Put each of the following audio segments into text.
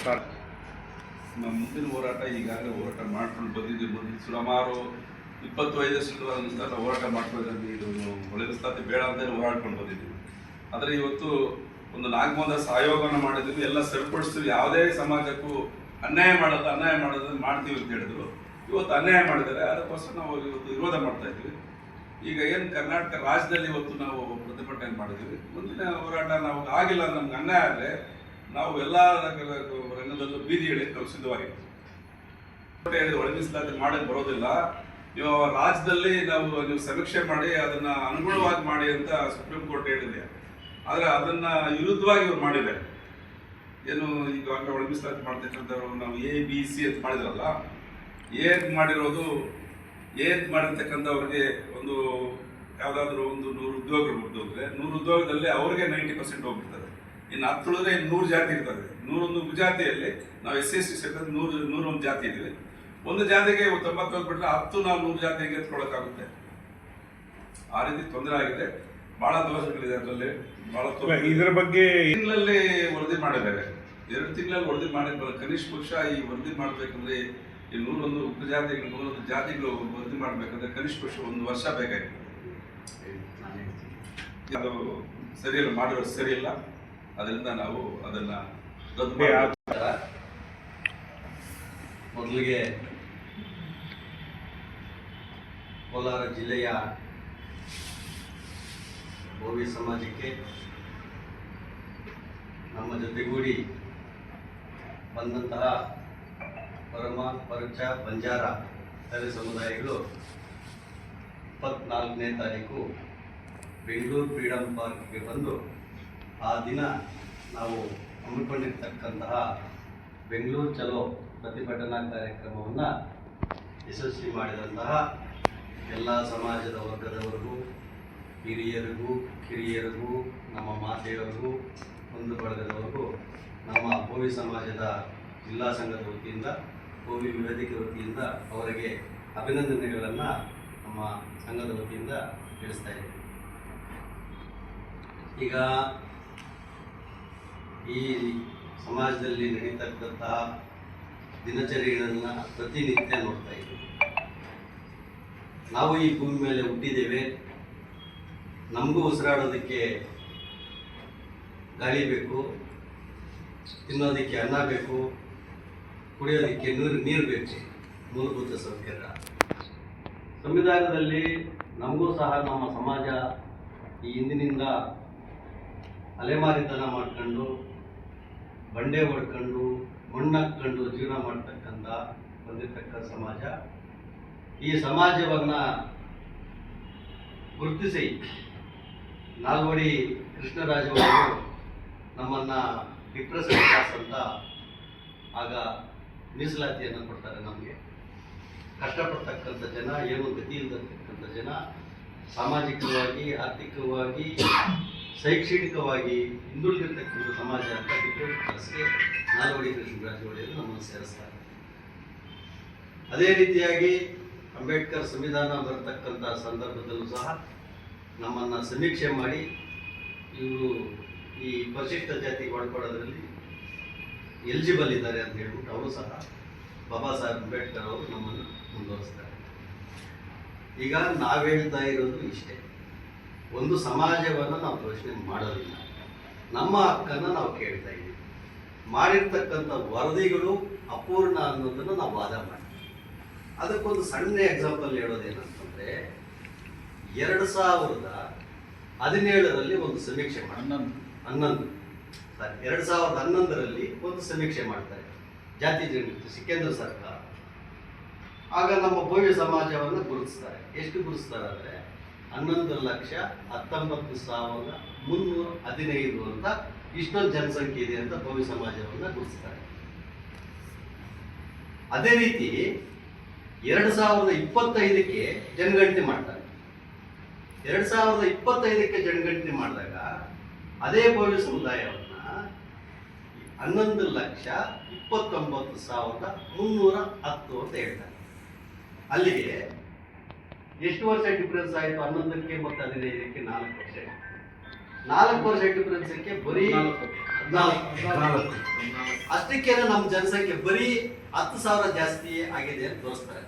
Start. ನಮ್ಮ ಮುಂದಿನ ಹೋರಾಟ ಈಗಾಗಲೇ ಹೋರಾಟ ಮಾಡ್ಕೊಂಡು ಬಂದಿದ್ದೀವಿ. ಸುಮಾರು 25 ವರ್ಷಗಳಿಂದ ನಾವು ಹೋರಾಟ ಮಾಡ್ಕೊಂಡಿದ್ದೀವಿ. ಇದು ಒಳ್ಳೆ ಸ್ಥಾತಿ ಬೇಡ ಅಂತಲೇ ಹೋರಾಡ್ಕೊಂಡು ಬಂದಿದ್ದೀವಿ. ಆದರೆ ಇವತ್ತು ಒಂದು ನಾಗಮೋದಾಸ್ ಆಯೋಗನ ಮಾಡಿದ್ವಿ, ಎಲ್ಲ ಸರಿಪಡಿಸ್ತೀವಿ, ಯಾವುದೇ ಸಮಾಜಕ್ಕೂ ಅನ್ಯಾಯ ಮಾಡೋದು ಮಾಡ್ತೀವಿ ಅಂತ ಹೇಳಿದ್ರು. ಇವತ್ತು ಅನ್ಯಾಯ ಮಾಡಿದ್ದಾರೆ, ಅದಕ್ಕೋಸ್ಕರ ನಾವು ಇವತ್ತು ವಿರೋಧ ಮಾಡ್ತಾ ಇದ್ದೀವಿ. ಈಗ ಏನು ಕರ್ನಾಟಕ ರಾಜ್ಯದಲ್ಲಿ ಇವತ್ತು ನಾವು ಪ್ರತಿಭಟನೆ ಮಾಡಿದ್ದೀವಿ. ಮುಂದಿನ ಹೋರಾಟ ನಾವು ಆಗಿಲ್ಲ, ನಮ್ಗೆ ಅನ್ಯಾಯ ಆದರೆ ನಾವು ಎಲ್ಲ ರಂಗದಲ್ಲೂ ಬೀದಿ ಹೇಳಿ ನಾವು ಸಿದ್ಧವಾಗಿರ್ತೀವಿ. ಒಳಗಿಸಲಾತಿ ಮಾಡೋದು ಬರೋದಿಲ್ಲ. ನೀವು ರಾಜ್ಯದಲ್ಲಿ ನೀವು ಸಮೀಕ್ಷೆ ಮಾಡಿ ಅದನ್ನ ಅನುಗುಣವಾಗಿ ಮಾಡಿ ಅಂತ ಸುಪ್ರೀಂ ಕೋರ್ಟ್ ಹೇಳಿದೆ. ಆದರೆ ಅದನ್ನ ವಿರುದ್ಧವಾಗಿ ಇವ್ರು ಮಾಡಿದ್ದಾರೆ. ಏನು ಈಗ ಒಳಗಿಸಲಾತಿ ಮಾಡ್ತಕ್ಕಂಥವ್ರು ನಾವು ABC ಅಂತ ಮಾಡಿದ್ರಲ್ಲ, ಮಾಡಿರ್ತಕ್ಕಂಥವ್ರಿಗೆ ಒಂದು ಯಾವುದಾದ್ರೂ ಒಂದು 100 ಉದ್ಯೋಗಗಳು ಹೋದ್ರೆ 100 ಉದ್ಯೋಗದಲ್ಲಿ ಅವ್ರಿಗೆ 90% ಹೋಗ್ಬಿಡ್ತದೆ. ಇನ್ನು 10 ಉಳಿದ್ರೆ 100 ಜಾತಿ ಇರ್ತದೆ. 101 ಜಾತಿಯಲ್ಲಿ ನಾವು SC ಸೇರಿದ್ರೆ 101 ಜಾತಿ ಇದ್ದೀವಿ. ಒಂದು ಜಾತಿಗೆ 90 ಹೋಗ್ಬಿಟ್ರೆ 10 ನಾವು 100 ಜಾತಿಗೆ ಎತ್ಕೊಳಕ್ಕಾಗುತ್ತೆ. ಆ ರೀತಿ ತೊಂದರೆ ಆಗಿದೆ. ಬಹಳ ದೋಷಗಳಿದೆ ಅದರಲ್ಲಿ. ಇದರ ಬಗ್ಗೆ ತಿಂಗಳಲ್ಲಿ ವರದಿ ಮಾಡಿದ್ದಾರೆ. 2 ತಿಂಗಳಲ್ಲಿ ವರದಿ ಮಾಡಿದ್ರೆ ಕನಿಷ್ಠ ಪಕ್ಷ ಈ ವರದಿ ಮಾಡಬೇಕಂದ್ರೆ ಈ 101 ಉಪಜಾತಿಗಳು 101 ಜಾತಿಗಳು ವರದಿ ಮಾಡಬೇಕಂದ್ರೆ ಕನಿಷ್ಠ ಪಕ್ಷ 1 ವರ್ಷ ಬೇಕಾಗಿತ್ತು. ಅದು ಸರಿಯಿಲ್ಲ, ಮಾಡಿರೋದು ಸರಿಯಿಲ್ಲ. ಅದರಿಂದ ನಾವು ಅದನ್ನ ರದ್ದು ಮಾಡಿ. ಮೊದಲಿಗೆ ಕೋಲಾರ ಜಿಲ್ಲೆಯ ಭೋವಿ ಸಮಾಜಕ್ಕೆ ನಮ್ಮ ಜೊತೆಗೂಡಿ ಬಂದಂತಹ ಪರಮ ಪರಚ ಬಂಜಾರ ತಲೆ ಸಮುದಾಯಗಳು 24ನೇ ತಾರೀಕು ಬೆಂಗಳೂರು ಫ್ರೀಡಮ್ ಪಾರ್ಕ್ಗೆ ಬಂದು ಆ ದಿನ ನಾವು ಹಮ್ಮಿಕೊಂಡಿರ್ತಕ್ಕಂತಹ ಬೆಂಗಳೂರು ಚಲೋ ಪ್ರತಿಭಟನಾ ಕಾರ್ಯಕ್ರಮವನ್ನು ಯಶಸ್ವಿ ಮಾಡಿದಂತಹ ಎಲ್ಲ ಸಮಾಜದ ವರ್ಗದವರಿಗೂ, ಹಿರಿಯರಿಗೂ, ಕಿರಿಯರಿಗೂ, ನಮ್ಮ ಮಾತೆಯವರಿಗೂ, ಒಂದು ಬಳಗದವರಿಗೂ ನಮ್ಮ ಭೋವಿ ಸಮಾಜದ ಜಿಲ್ಲಾ ಸಂಘದ ವತಿಯಿಂದ, ಭೋವಿ ವೇದಿಕೆ ವತಿಯಿಂದ ಅವರಿಗೆ ಅಭಿನಂದನೆಗಳನ್ನು ನಮ್ಮ ಸಂಘದ ವತಿಯಿಂದ ತಿಳಿಸ್ತಾ ಇದ್ದೀವಿ. ಈಗ ಈ ಸಮಾಜದಲ್ಲಿ ನಡೀತಕ್ಕಂತಹ ದಿನಚರಿಗಳನ್ನು ಪ್ರತಿನಿತ್ಯ ನೋಡ್ತಾ ಇದ್ದೀವಿ. ನಾವು ಈ ಭೂಮಿ ಮೇಲೆ ಹುಟ್ಟಿದ್ದೇವೆ. ನಮಗೂ ಉಸಿರಾಡೋದಕ್ಕೆ ಗಾಳಿ ಬೇಕು, ತಿನ್ನೋದಕ್ಕೆ ಅನ್ನ ಬೇಕು, ಕುಡಿಯೋದಕ್ಕೆ ನೀರು ಬೇಕು, ಮೂಲಭೂತ ಸೌಕರ್ಯ. ಸಂವಿಧಾನದಲ್ಲಿ ನಮಗೂ ಸಹ ನಮ್ಮ ಸಮಾಜ ಈ ಹಿಂದಿನಿಂದ ಅಲೆಮಾರಿತನ ಮಾಡ್ಕೊಂಡು, ಬಂಡೆ ಹೊಡ್ಕೊಂಡು, ಮಣ್ಣಾಕೊಂಡು ಜೀವನ ಮಾಡ್ತಕ್ಕಂಥ ಬಂದಿರತಕ್ಕ ಸಮಾಜ. ಈ ಸಮಾಜವನ್ನು ಗುರುತಿಸಿ ನಾಲ್ವಡಿ ಕೃಷ್ಣರಾಜವರು ನಮ್ಮನ್ನು ಡಿಪ್ರೆಷನ್ ಕ್ಲಾಸ್ ಅಂತ ಆಗ ಮೀಸಲಾತಿಯನ್ನು ಕೊಡ್ತಾರೆ. ನಮಗೆ ಕಷ್ಟಪಡ್ತಕ್ಕಂಥ ಜನ, ಏನು ಗತಿ ಇಲ್ಲತಕ್ಕಂಥ ಜನ, ಸಾಮಾಜಿಕವಾಗಿ, ಆರ್ಥಿಕವಾಗಿ, ಶೈಕ್ಷಣಿಕವಾಗಿ ಹಿಂದುಳಿದಿರ್ತಕ್ಕಂಥ ಸಮಾಜ ಅಂತ ಡಿಪ್ರೆಷನ್ ಕ್ಲಾಸ್ಗೆ ನಾಲ್ವಡಿ ಕೃಷ್ಣರಾಜರು ನಮ್ಮನ್ನು ಸೇರಿಸ್ತಾರೆ. ಅದೇ ರೀತಿಯಾಗಿ ಅಂಬೇಡ್ಕರ್ ಸಂವಿಧಾನ ಬರತಕ್ಕಂಥ ಸಂದರ್ಭದಲ್ಲೂ ಸಹ ನಮ್ಮನ್ನು ಸಮೀಕ್ಷೆ ಮಾಡಿ ಇವರು ಈ ಪರಿಶಿಷ್ಟ ಜಾತಿಗೆ ಒಳಪಡೋದ್ರಲ್ಲಿ ಎಲಿಜಿಬಲ್ ಇದ್ದಾರೆ ಅಂತ ಹೇಳ್ಬಿಟ್ಟು ಅವರು ಸಹ ಬಾಬಾ ಸಾಹೇಬ್ ಅಂಬೇಡ್ಕರ್ ಅವರು ನಮ್ಮನ್ನು ಮುಂದುವರಿಸ್ತಾರೆ. ಈಗ ನಾವು ಹೇಳ್ತಾ ಇರೋದು ಇಷ್ಟೇ, ಒಂದು ಸಮಾಜವನ್ನು ನಾವು ಘೋಷಣೆ ಮಾಡೋದಿಲ್ಲ, ನಮ್ಮ ಹಕ್ಕನ್ನು ನಾವು ಕೇಳ್ತಾ ಇದ್ದೀವಿ. ಮಾಡಿರ್ತಕ್ಕಂಥ ವರದಿಗಳು ಅಪೂರ್ಣ ಅನ್ನೋದನ್ನು ನಾವು ವಾದ ಮಾಡ್ತೀವಿ. ಅದಕ್ಕೊಂದು ಸಣ್ಣ ಎಕ್ಸಾಂಪಲ್ ಹೇಳೋದೇನಂತಂದರೆ, 2017ರಲ್ಲಿ ಒಂದು ಸಮೀಕ್ಷೆ ಮಾಡಿ 2011ರಲ್ಲಿ ಒಂದು ಸಮೀಕ್ಷೆ ಮಾಡ್ತಾರೆ ಜಾತಿ ಜನಗಣತಿ ಕೇಂದ್ರ ಸರ್ಕಾರ. ಆಗ ನಮ್ಮ ಭೋವಿ ಸಮಾಜವನ್ನು ಗುರುತಿಸ್ತಾರೆ. ಎಷ್ಟು ಗುರುತಿಸ್ತಾರೆ ಅಂದರೆ 11,19,315 ಅಂತ ಇಷ್ಟೊಂದು ಜನಸಂಖ್ಯೆ ಇದೆ ಅಂತ ಭೋವಿ ಸಮಾಜವನ್ನು ಗುರುತಿಸ್ತಾರೆ. ಅದೇ ರೀತಿ 2025ಕ್ಕೆ ಜನಗಣತಿ ಮಾಡ್ತಾರೆ. 2025ಕ್ಕೆ ಜನಗಣತಿ ಮಾಡಿದಾಗ ಅದೇ ಭೋವಿ ಸಮುದಾಯವನ್ನು 11,29,310 ಅಂತ ಹೇಳ್ತಾರೆ. ಅಲ್ಲಿಗೆ ಎಷ್ಟು ವರ್ಷ ಡಿಫ್ರೆನ್ಸ್ ಆಯಿತು? 11ಕ್ಕೆ ಮತ್ತು 15ಕ್ಕೆ 4 ವರ್ಷ. 4 ವರ್ಷ ಡಿಫ್ರೆನ್ಸ್ಗೆ ಬರೀ 14. ಅಷ್ಟಕ್ಕೇನೆ ನಮ್ಮ ಜನಸಂಖ್ಯೆ ಬರೀ 10,000 ಜಾಸ್ತಿ ಆಗಿದೆ ಅಂತ ತೋರಿಸ್ತಾರೆ.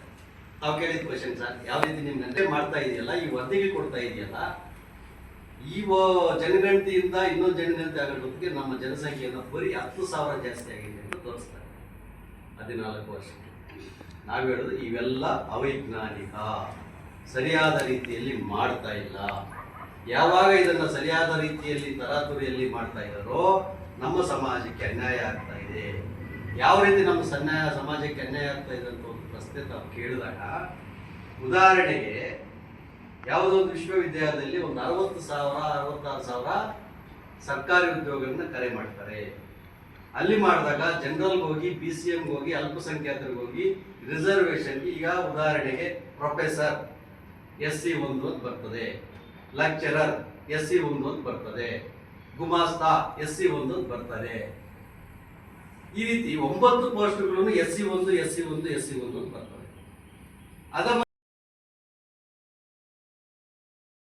ತಾವು ಕೇಳಿದ ಕ್ವಶನ್ ಸರ್, ಯಾವ ರೀತಿ ನಿಮ್ ನಂಟೆ ಮಾಡ್ತಾ ಇದೆಯಲ್ಲ, ಈ ವರದಿಗೆ ಕೊಡ್ತಾ ಇದೆಯಲ್ಲ, ಈ ಜನಗಣತಿಯಿಂದ ಇನ್ನೊಂದು ಜನಗಣತಿ ಆಗೋದಕ್ಕೆ ನಮ್ಮ ಜನಸಂಖ್ಯೆಯನ್ನು ಬರೀ 10,000 ಜಾಸ್ತಿ ಆಗಿದೆ ಅಂತ ತೋರಿಸ್ತಾರೆ 14 ವರ್ಷಕ್ಕೆ. ನಾವು ಹೇಳೋದು ಇವೆಲ್ಲ ಅವೈಜ್ಞಾನಿಕ, ಸರಿಯಾದ ರೀತಿಯಲ್ಲಿ ಮಾಡ್ತಾ ಇಲ್ಲ. ಯಾವಾಗ ಇದನ್ನ ಸರಿಯಾದ ರೀತಿಯಲ್ಲಿ ತರಾತುರಿಯಲ್ಲಿ ಮಾಡ್ತಾ ಇದ್ದಾರೋ ನಮ್ಮ ಸಮಾಜಕ್ಕೆ ಅನ್ಯಾಯ ಆಗ್ತಾ ಇದೆ. ಯಾವ ರೀತಿ ನಮ್ಮ ಸಮಾಜಕ್ಕೆ ಅನ್ಯಾಯ ಆಗ್ತಾ ಇದೆ ಅಂತ ಒಂದು ಪ್ರಶ್ನೆ ತಾವು ಕೇಳಿದಾಗ, ಉದಾಹರಣೆಗೆ ಯಾವುದೋ ಒಂದು ವಿಶ್ವವಿದ್ಯಾಲಯದಲ್ಲಿ ಒಂದು 60,000 66,000 ಸರ್ಕಾರಿ ಉದ್ಯೋಗಗಳನ್ನ ಕರೆ ಮಾಡ್ತಾರೆ. ಅಲ್ಲಿ ಮಾಡಿದಾಗ ಜನರಲ್ಗೆ ಹೋಗಿ, BCMಗೆ ಹೋಗಿ, ಅಲ್ಪಸಂಖ್ಯಾತರಿಗೆ ಹೋಗಿ, ರಿಸರ್ವೇಷನ್ಗೆ, ಈಗ ಉದಾಹರಣೆಗೆ ಪ್ರೊಫೆಸರ್ SC1 ಅಂತ ಬರ್ತದೆ, ಲೆಕ್ಚರರ್ SC1 ಅಂತ ಬರ್ತದೆ, ಗುಮಾಸ್ತಾ SC1 ಅಂತ ಬರ್ತದೆ. ಈ ರೀತಿ 9 ಪೋಸ್ಟ್ಗಳನ್ನು SC1 ಅಂತ ಬರ್ತದೆ.